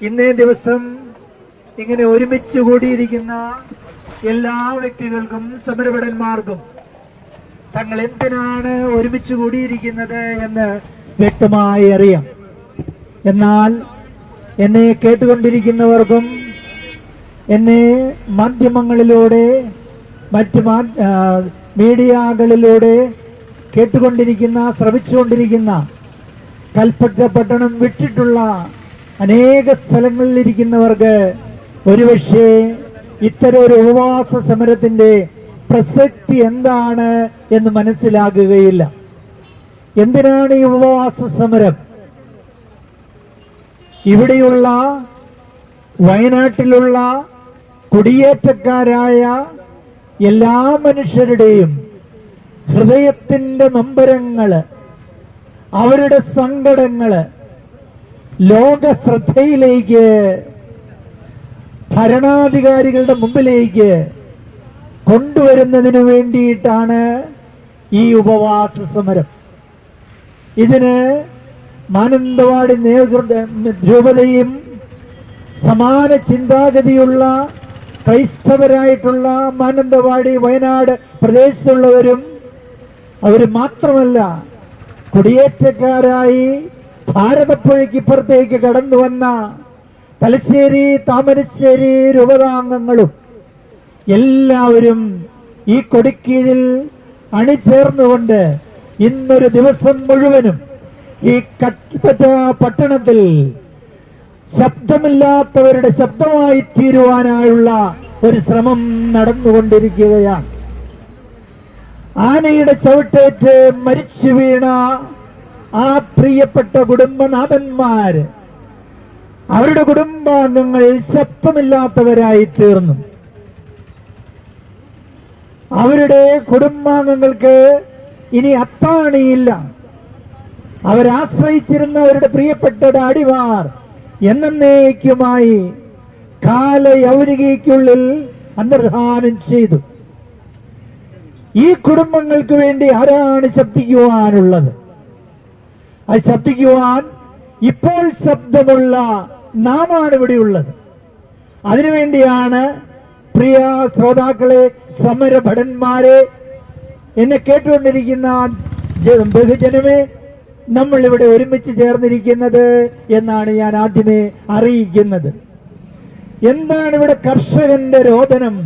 ഇന്നേ ദിവസം ഇങ്ങനെ ഒരുമിച്ച് കൂടിയിരിക്കുന്ന എല്ലാ വ്യക്തികൾക്കും സമരഭടന്മാർക്കും തങ്ങൾ എന്തിനാണ് ഒരുമിച്ച് കൂടിയിരിക്കുന്നത് എന്ന് വ്യക്തമായി അറിയാം. എന്നാൽ എന്നെ കേട്ടുകൊണ്ടിരിക്കുന്നവർക്കും എന്നെ മാധ്യമങ്ങളിലൂടെ മറ്റ് മീഡിയകളിലൂടെ കേട്ടുകൊണ്ടിരിക്കുന്ന ശ്രവിച്ചുകൊണ്ടിരിക്കുന്ന കൽപ്പറ്റ പട്ടണം വിട്ടിട്ടുള്ള അനേക സ്ഥലങ്ങളിലിരിക്കുന്നവർക്ക് ഒരുപക്ഷെ ഇത്തരം ഒരു ഉപവാസ സമരത്തിന്റെ പ്രസക്തി എന്താണ് എന്ന് മനസ്സിലാകുകയില്ല. എന്തിനാണ് ഈ ഉപവാസ സമരം? ഇവിടെയുള്ള വയനാട്ടിലുള്ള കുടിയേറ്റക്കാരായ എല്ലാ മനുഷ്യരുടെയും ഹൃദയത്തിന്റെ നൊമ്പരങ്ങള്, അവരുടെ സങ്കടങ്ങള് ലോക ശ്രദ്ധയിലേക്ക്, ഭരണാധികാരികളുടെ മുമ്പിലേക്ക് കൊണ്ടുവരുന്നതിനു വേണ്ടിയിട്ടാണ് ഈ ഉപവാസ സമരം. ഇതിന് മാനന്തവാടി രൂപതയും സമാന ചിന്താഗതിയുള്ള ക്രൈസ്തവരായിട്ടുള്ള മാനന്തവാടി വയനാട് പ്രദേശത്തുള്ളവരും അവർ മാത്രമല്ല, കുടിയേറ്റക്കാരായി ഭാരതപ്പുഴയ്ക്ക് ഇപ്പുറത്തേക്ക് കടന്നു വന്ന തലശ്ശേരി താമരശ്ശേരി രൂപതാംഗങ്ങളും എല്ലാവരും ഈ കൊടിക്കീഴിൽ അണിചേർന്നുകൊണ്ട് ഇന്നൊരു ദിവസം മുഴുവനും ഈ കൽപ്പറ്റ പട്ടണത്തിൽ ശബ്ദമില്ലാത്തവരുടെ ശബ്ദമായി തീരുവാനായുള്ള ഒരു ശ്രമം നടന്നുകൊണ്ടിരിക്കുകയാണ്. ആനയുടെ ചവിട്ടേറ്റ് മരിച്ചു വീണ ആ പ്രിയപ്പെട്ട കുടുംബനാഥന്മാര്, അവരുടെ കുടുംബാംഗങ്ങൾ ശബ്ദമില്ലാത്തവരായി തീർന്നു. അവരുടെ കുടുംബാംഗങ്ങൾക്ക് ഇനി അത്താണിയില്ല. അവരാശ്രയിച്ചിരുന്ന അവരുടെ പ്രിയപ്പെട്ട ഡാഡിമാർ എന്നേക്കുമായി കാലയവനികയ്ക്കുള്ളിൽ അന്തർധാനം ചെയ്തു. ഈ കുടുംബങ്ങൾക്ക് വേണ്ടി ആരാണ് ശബ്ദിക്കുവാനുള്ളത്? അത് ശബ്ദിക്കുവാൻ ഇപ്പോൾ ശബ്ദമുള്ള നാമാണ് ഇവിടെയുള്ളത്. അതിനുവേണ്ടിയാണ് പ്രിയ ശ്രോതാക്കളെ, സമരഭടന്മാരെ, എന്നെ കേട്ടുകൊണ്ടിരിക്കുന്ന ബഹുജനമേ, നമ്മൾ ഇവിടെ ഒരുമിച്ച് ചേർന്നിരിക്കുന്നത് എന്നാണ് ഞാൻ ആദ്യമേ അറിയിക്കുന്നത്. എന്താണ് ഇവിടെ കർഷകന്റെ രോദനം?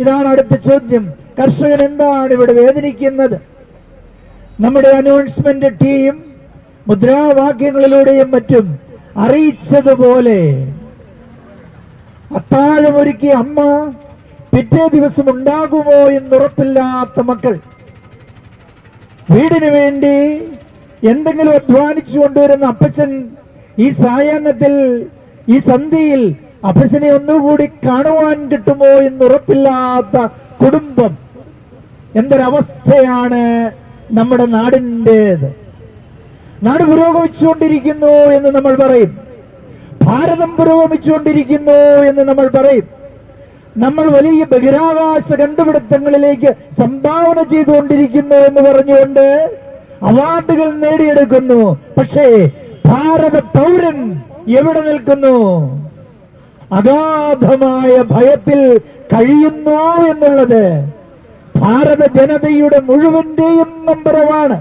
ഇതാണ് അടുത്ത ചോദ്യം. കർഷകൻ എന്താണ് ഇവിടെ വേദനിക്കുന്നത്? നമ്മുടെ അനൗൺസ്മെന്റ് ടീം മുദ്രാവാക്യങ്ങളിലൂടെയും മറ്റും അറിയിച്ചതുപോലെ അത്താഴമൊരുക്കിയ അമ്മ, പിറ്റേ ദിവസം ഉണ്ടാകുമോ എന്നുറപ്പില്ലാത്ത മക്കൾ, വീടിനു വേണ്ടി എന്തെങ്കിലും അധ്വാനിച്ചു കൊണ്ടുവരുന്ന അപ്പച്ചൻ, ഈ സായാഹ്നത്തിൽ ഈ സന്ധ്യയിൽ അപ്പച്ചനെ ഒന്നുകൂടി കാണുവാൻ കിട്ടുമോ എന്നുറപ്പില്ലാത്ത കുടുംബം. എന്തൊരവസ്ഥയാണ് നമ്മുടെ നാടിൻ്റേത്. നാട് പുരോഗമിച്ചുകൊണ്ടിരിക്കുന്നു എന്ന് നമ്മൾ പറയും, ഭാരതം പുരോഗമിച്ചുകൊണ്ടിരിക്കുന്നു എന്ന് നമ്മൾ പറയും, നമ്മൾ വലിയ ബഹിരാകാശ കണ്ടുപിടുത്തങ്ങളിലേക്ക് സംഭാവന ചെയ്തുകൊണ്ടിരിക്കുന്നു എന്ന് പറഞ്ഞുകൊണ്ട് അവാർഡുകൾ നേടിയെടുക്കുന്നു. പക്ഷേ ഭാരത പൗരൻ എവിടെ നിൽക്കുന്നു? അഗാധമായ ഭയത്തിൽ കഴിയുന്നു എന്നുള്ളത് ഭാരത ജനതയുടെ മുഴുവന്റെയും നമ്പരമാണ്.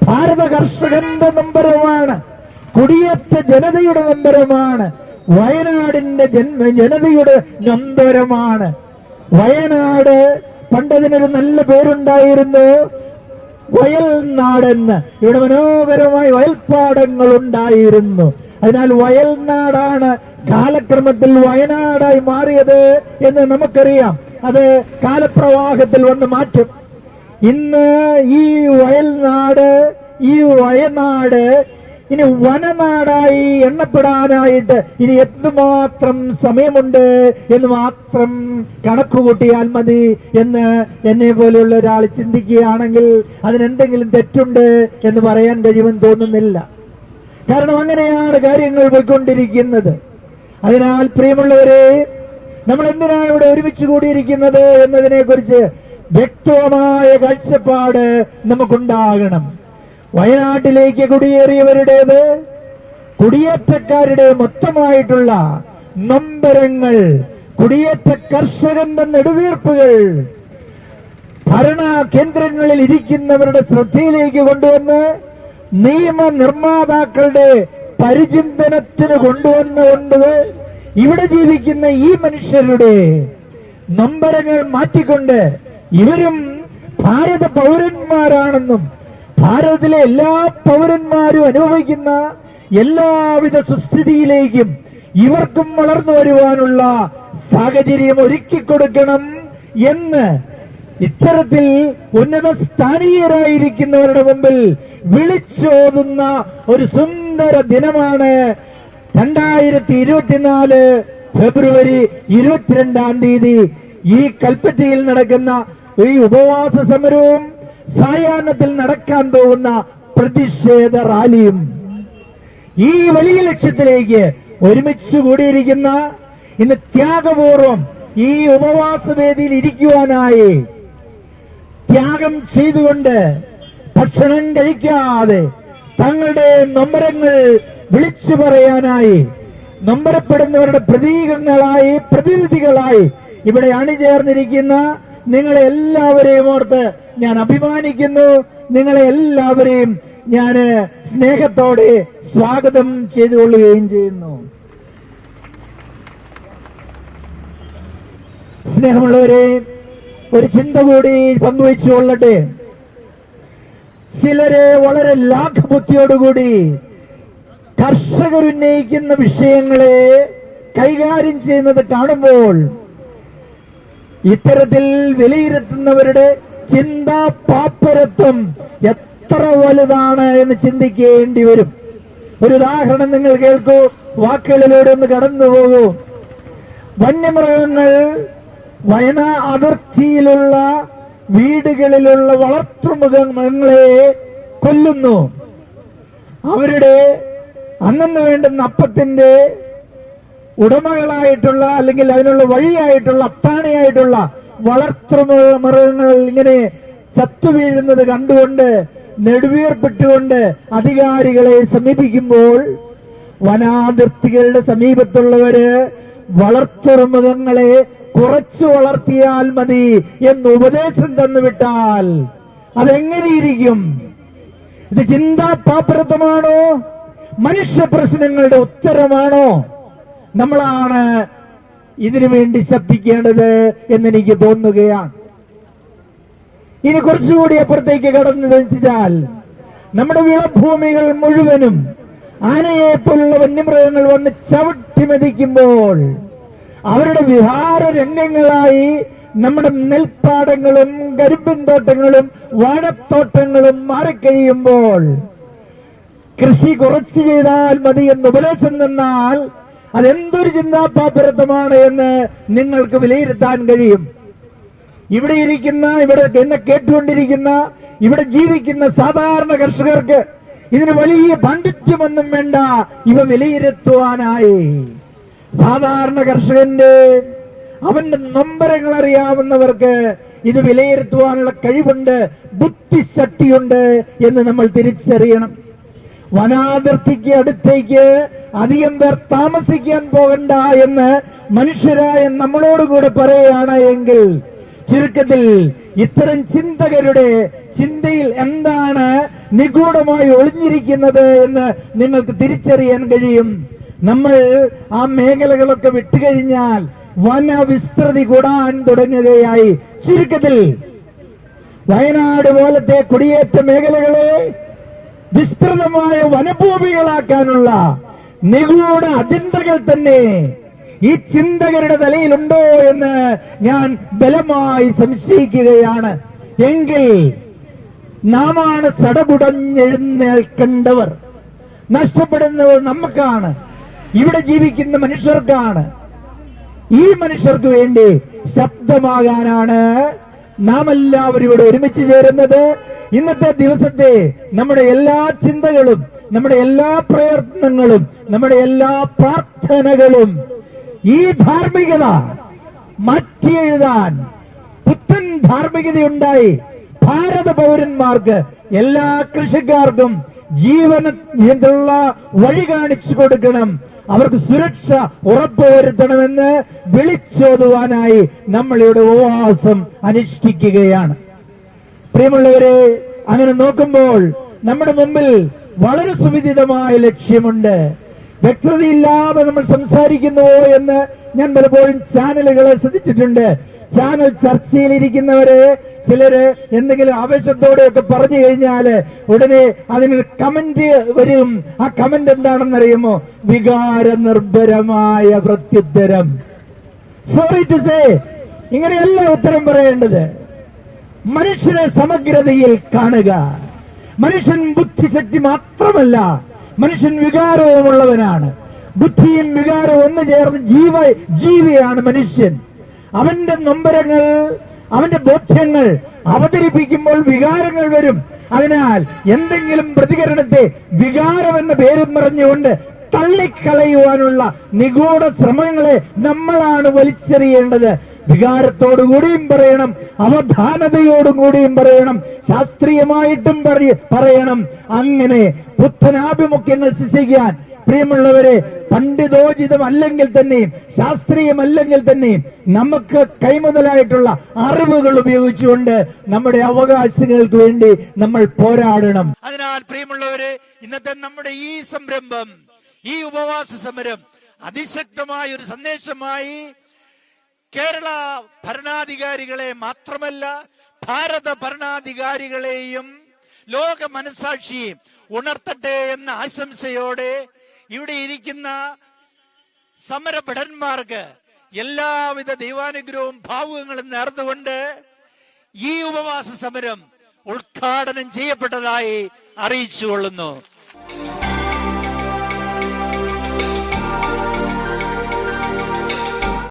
ഭാരത കർഷകന്റെ നമ്പരമാണ്. കുടിയേറ്റ ജനതയുടെ നമ്പരമാണ്. വയനാടിന്റെ ജനതയുടെ നമ്പരമാണ്. വയനാട് പണ്ടതിനൊരു നല്ല പേരുണ്ടായിരുന്നു, വയൽ നാടെന്ന്. ഇവിടെ മനോഹരമായ വയൽപ്പാടങ്ങൾ ഉണ്ടായിരുന്നു. അതിനാൽ വയൽ നാടാണ് കാലക്രമത്തിൽ വയനാടായി മാറിയത് എന്ന് നമുക്കറിയാം. അത് കാലപ്രവാഹത്തിൽ വന്ന് മാറ്റും. ഇന്ന് ഈ വയൽനാട്, ഈ വയനാട് ഇനി വനനാടായി എണ്ണപ്പെടാനായിട്ട് ഇനി എന്തുമാത്രം സമയമുണ്ട് എന്ന് മാത്രം കണക്കുകൂട്ടിയാൽ മതി എന്ന് എന്നെ പോലെയുള്ള ഒരാൾ ചിന്തിക്കുകയാണെങ്കിൽ അതിനെന്തെങ്കിലും തെറ്റുണ്ട് എന്ന് പറയാൻ കഴിയുമെന്ന് തോന്നുന്നില്ല. കാരണം അങ്ങനെയാണ് കാര്യങ്ങൾ പോയിക്കൊണ്ടിരിക്കുന്നത്. അതിനാൽ പ്രിയമുള്ളവരെ, നമ്മൾ എന്തിനാണ് ഇവിടെ ഒരുമിച്ച് കൂടിയിരിക്കുന്നത് എന്നതിനെ കുറിച്ച് വ്യക്തമായ കാഴ്ചപ്പാട് നമുക്കുണ്ടാകണം. വയനാട്ടിലേക്ക് കുടിയേറിയവരുടേത് കുടിയേറ്റക്കാരുടെ മൊത്തമായിട്ടുള്ള നൊമ്പരങ്ങൾ, കുടിയേറ്റ കർഷകന്റെ നെടുവീർപ്പുകൾ ഭരണ കേന്ദ്രങ്ങളിൽ ഇരിക്കുന്നവരുടെ ശ്രദ്ധയിലേക്ക് കൊണ്ടുവന്ന് നിയമനിർമ്മാതാക്കളുടെ പരിചിന്തനത്തിന് കൊണ്ടുവന്നുകൊണ്ട് ഇവിടെ ജീവിക്കുന്ന ഈ മനുഷ്യരുടെ നൊമ്പരങ്ങൾ മാറ്റിക്കൊണ്ട് ഇവരും ഭാരത പൗരന്മാരാണെന്നും ഭാരതത്തിലെ എല്ലാ പൗരന്മാരും അനുഭവിക്കുന്ന എല്ലാവിധ സുസ്ഥിതിയിലേക്കും ഇവർക്കും വളർന്നു വരുവാനുള്ള സാഹചര്യം ഒരുക്കിക്കൊടുക്കണം എന്ന് ഇത്തരത്തിൽ ഉന്നത സ്ഥാനീയരായിരിക്കുന്നവരുടെ മുമ്പിൽ വിളിച്ചോതുന്ന ഒരു സുന്ദര ദിനമാണ് 2024 ഫെബ്രുവരി 22-ാം തീയതി ഈ കൽപ്പറ്റയിൽ നടക്കുന്ന ഈ ഉപവാസ സമരവും സായാഹ്നത്തിൽ നടക്കാൻ പോകുന്ന പ്രതിഷേധ റാലിയും. ഈ വലിയ ലക്ഷ്യത്തിലേക്ക് ഒരുമിച്ച് കൂടിയിരിക്കുന്ന ഇന്ന് ത്യാഗപൂർവം ഈ ഉപവാസവേദിയിൽ ഇരിക്കുവാനായി ത്യാഗം ചെയ്തുകൊണ്ട് ഭക്ഷണം കഴിക്കാതെ തങ്ങളുടെ നൊമ്പരങ്ങൾ വിളിച്ചു പറയാനായി നൊമ്പരപ്പെടുന്നവരുടെ പ്രതീകങ്ങളായി പ്രതിനിധികളായി ഇവിടെ അണിചേർന്നിരിക്കുന്ന നിങ്ങളെ എല്ലാവരെയും ഓർത്ത് ഞാൻ അഭിമാനിക്കുന്നു. നിങ്ങളെ എല്ലാവരെയും ഞാൻ സ്നേഹത്തോടെ സ്വാഗതം ചെയ്തുകൊള്ളുകയും ചെയ്യുന്നു. സ്നേഹമുള്ളവരെ, ഒരു ചിന്ത കൂടി പങ്കുവെച്ചുകൊള്ളട്ടെ. ചിലരെ വളരെ ലാഘബുദ്ധിയോടുകൂടി കർഷകരുന്നയിക്കുന്ന വിഷയങ്ങളെ കൈകാര്യം ചെയ്യുന്നത് കാണുമ്പോൾ ഇത്തരത്തിൽ വിലയിരുത്തുന്നവരുടെ ചിന്താ പാപ്പരത്വം എത്ര വലുതാണ് എന്ന് ചിന്തിക്കേണ്ടി വരും. ഒരു ഉദാഹരണം നിങ്ങൾ കേൾക്കൂ, വാക്കുകളിലൂടെ ഒന്ന് കടന്നുപോകൂ. വന്യമൃഗങ്ങൾ വയന അതിർത്തിയിലുള്ള വീടുകളിലുള്ള വളർത്തുമൃഗങ്ങളെ കൊല്ലുന്നു. അവരുടെ അന്നു വേണ്ടുന്ന അപ്പത്തിന്റെ ഉടമകളായിട്ടുള്ള അല്ലെങ്കിൽ അതിനുള്ള വഴിയായിട്ടുള്ള അത്താണിയായിട്ടുള്ള വളർത്തുമൃഗങ്ങൾ ഇങ്ങനെ ചത്തുവീഴുന്നത് കണ്ടുകൊണ്ട് നെടുവീർപ്പിട്ടുകൊണ്ട് അധികാരികളെ സമീപിക്കുമ്പോൾ വനാതിർത്തികളുടെ സമീപത്തുള്ളവര് വളർത്തുമൃഗങ്ങളെ കുറച്ചു വളർത്തിയാൽ മതി എന്ന് ഉപദേശം തന്നുവിട്ടാൽ അതെങ്ങനെയിരിക്കും? ഇത് ചിന്താ പാപ്പരത്വമാണോ? മനുഷ്യ പ്രശ്നങ്ങളുടെ ഉത്തരമാണോ? നമ്മളാണ് ഇതിനു വേണ്ടി ശബ്ദിക്കേണ്ടത് എന്നെനിക്ക് തോന്നുകയാണ്. ഇനി കുറച്ചുകൂടി അപ്പുറത്തേക്ക് കടന്നു വെച്ചാൽ നമ്മുടെ വിളഭൂമികൾ മുഴുവനും ആനയെപ്പോലുള്ള വന്യമൃഗങ്ങൾ വന്ന് ചവിട്ടി മെതിക്കുമ്പോൾ അവരുടെ വിഹാര രംഗങ്ങളായി നമ്മുടെ നെൽപ്പാടങ്ങളും കരിമ്പിൻ തോട്ടങ്ങളും വാഴത്തോട്ടങ്ങളും മാറിക്കഴിയുമ്പോൾ കൃഷി കുറച്ച് ചെയ്താൽ മതി എന്ന് ഉപദേശം തന്നാൽ അതെന്തൊരു ചിന്താപാപ്പരത്വമാണ് എന്ന് നിങ്ങൾക്ക് വിലയിരുത്താൻ കഴിയും. ഇവിടെ ഇരിക്കുന്ന, ഇവിടെ എന്നെ കേട്ടുകൊണ്ടിരിക്കുന്ന, ഇവിടെ ജീവിക്കുന്ന സാധാരണ കർഷകർക്ക് ഇതിന് വലിയ പാണ്ഡിത്യമൊന്നും വേണ്ട ഇവ വിലയിരുത്തുവാനായി. സാധാരണ കർഷകന്റെ അവന്റെ നൊമ്പരങ്ങൾ അറിയാവുന്നവർക്ക് ഇത് വിലയിരുത്തുവാനുള്ള കഴിവുണ്ട്, ബുദ്ധിശക്തിയുണ്ട് എന്ന് നമ്മൾ തിരിച്ചറിയണം. വനാതിർത്തിക്ക് അടുത്തേക്ക് അധികം പേർ താമസിക്കാൻ പോകണ്ട എന്ന് മനുഷ്യരായ നമ്മളോടുകൂടെ പറയുകയാണ് എങ്കിൽ ചുരുക്കത്തിൽ ഇത്തരം ചിന്തകരുടെ ചിന്തയിൽ എന്താണ് നിഗൂഢമായി ഒളിഞ്ഞിരിക്കുന്നത് എന്ന് നിങ്ങൾക്ക് തിരിച്ചറിയാൻ കഴിയും. നമ്മൾ ആ മേഖലകളൊക്കെ വിട്ടുകഴിഞ്ഞാൽ വനവിസ്തൃതി കൂടാൻ തുടങ്ങുകയായി. ചുരുക്കത്തിൽ വയനാട് പോലത്തെ കുടിയേറ്റ മേഖലകളെ വിസ്തൃതമായ വനഭൂമികളാക്കാനുള്ള നിഗൂഢ അജണ്ടകൾ തന്നെ ഈ ചിന്തകരുടെ തലയിലുണ്ടോ എന്ന് ഞാൻ ബലമായി സംശയിക്കുകയാണ്. എങ്കിൽ നാമാണ് സടകുടഞ്ഞെഴുന്നേൽക്കേണ്ടവർ. നഷ്ടപ്പെടുന്നത് നമുക്കാണ്, ഇവിടെ ജീവിക്കുന്ന മനുഷ്യർക്കാണ്. ഈ മനുഷ്യർക്ക് വേണ്ടി ശബ്ദമാകാനാണ് നാം എല്ലാവരും ഇവിടെ ഒരുമിച്ച് ചേരുന്നത്. ഇന്നത്തെ ദിവസത്തെ നമ്മുടെ എല്ലാ ചിന്തകളും, നമ്മുടെ എല്ലാ പ്രയത്നങ്ങളും, നമ്മുടെ എല്ലാ പ്രാർത്ഥനകളും ഈ ധാർമ്മികത മാറ്റിയെഴുതാൻ, പുത്തൻ ധാർമ്മികതയുണ്ടായി ഭാരത പൗരന്മാർക്ക്, എല്ലാ കൃഷിക്കാർക്കും, ജീവനുള്ള വഴി കാണിച്ചു കൊടുക്കണം, അവർക്ക് സുരക്ഷ ഉറപ്പുവരുത്തണമെന്ന് വിളിച്ചോതുവാനായി നമ്മളിവിടെ ഉപവാസം അനുഷ്ഠിക്കുകയാണ്. പ്രിയമുള്ളവരെ, അങ്ങനെ നോക്കുമ്പോൾ നമ്മുടെ മുമ്പിൽ വളരെ സുവിദിതമായ ലക്ഷ്യമുണ്ട്. വ്യക്തതയില്ലാതെ നമ്മൾ സംസാരിക്കുന്നുവോ എന്ന് ഞാൻ പലപ്പോഴും ചാനലുകളെ ശ്രദ്ധിച്ചിട്ടുണ്ട്. ചാനൽ ചർച്ചയിലിരിക്കുന്നവര് ചിലര് എന്തെങ്കിലും ആവേശത്തോടെയൊക്കെ പറഞ്ഞു കഴിഞ്ഞാല് ഉടനെ അതിന് കമന്റ് വരും. ആ കമന്റ് എന്താണെന്നറിയുമോ? വികാര നിർഭരമായ പ്രത്യുത്തരം. സോറി ടു സേ, ഇങ്ങനെയല്ല ഉത്തരം പറയേണ്ടത്. മനുഷ്യനെ സമഗ്രതയിൽ കാണുക. മനുഷ്യൻ ബുദ്ധിശക്തി മാത്രമല്ല, മനുഷ്യൻ വികാരവുമുള്ളവനാണ്. ബുദ്ധിയും വികാരവും ഒന്നു ചേർന്ന് ജീവിയാണ് മനുഷ്യൻ. അവന്റെ നൊമ്പരങ്ങൾ, അവന്റെ ബോധ്യങ്ങൾ അവതരിപ്പിക്കുമ്പോൾ വികാരങ്ങൾ വരും. അതിനാൽ എന്തെങ്കിലും പ്രതികരണത്തെ വികാരം എന്ന പേരും പറഞ്ഞുകൊണ്ട് തള്ളിക്കളയുവാനുള്ള നിഗൂഢ ശ്രമങ്ങളെ നമ്മളാണ് വലിച്ചെറിയേണ്ടത്. വികാരത്തോടുകൂടിയും പറയണം, അവധാനതയോടും കൂടിയും പറയണം, ശാസ്ത്രീയമായിട്ടും പറയണം. അങ്ങനെ പുത്തനാഭിമുഖ്യങ്ങൾ സൃഷ്ടിക്കാൻ പ്രിയമുള്ളവരെ, പണ്ഡിതോചിതമല്ലെങ്കിൽ തന്നെയും ശാസ്ത്രീയമല്ലെങ്കിൽ തന്നെയും നമുക്ക് കൈമുതലായിട്ടുള്ള അറിവുകൾ ഉപയോഗിച്ചുകൊണ്ട് നമ്മുടെ അവകാശങ്ങൾക്ക് വേണ്ടി നമ്മൾ പോരാടണം. അതിനാൽ പ്രിയമുള്ളവരെ, ഇന്നത്തെ നമ്മുടെ ഈ സംരംഭം, ഈ ഉപവാസ സമരം അതിശക്തമായ ഒരു സന്ദേശമായി കേരള ഭരണാധികാരികളെ മാത്രമല്ല, ഭാരത ഭരണാധികാരികളെയും ലോക മനസാക്ഷിയെയും ഉണർത്തട്ടെ എന്ന ആശംസയോടെ ഇവിടെ ഇരിക്കുന്ന സമരഭടന്മാർക്ക് എല്ലാവിധ ദൈവാനുഗ്രഹവും ഭാവുകങ്ങളും നേർന്നുകൊണ്ട് ഈ ഉപവാസ സമരം ഉദ്ഘാടനം ചെയ്യപ്പെട്ടതായി അറിയിച്ചുകൊള്ളുന്നു.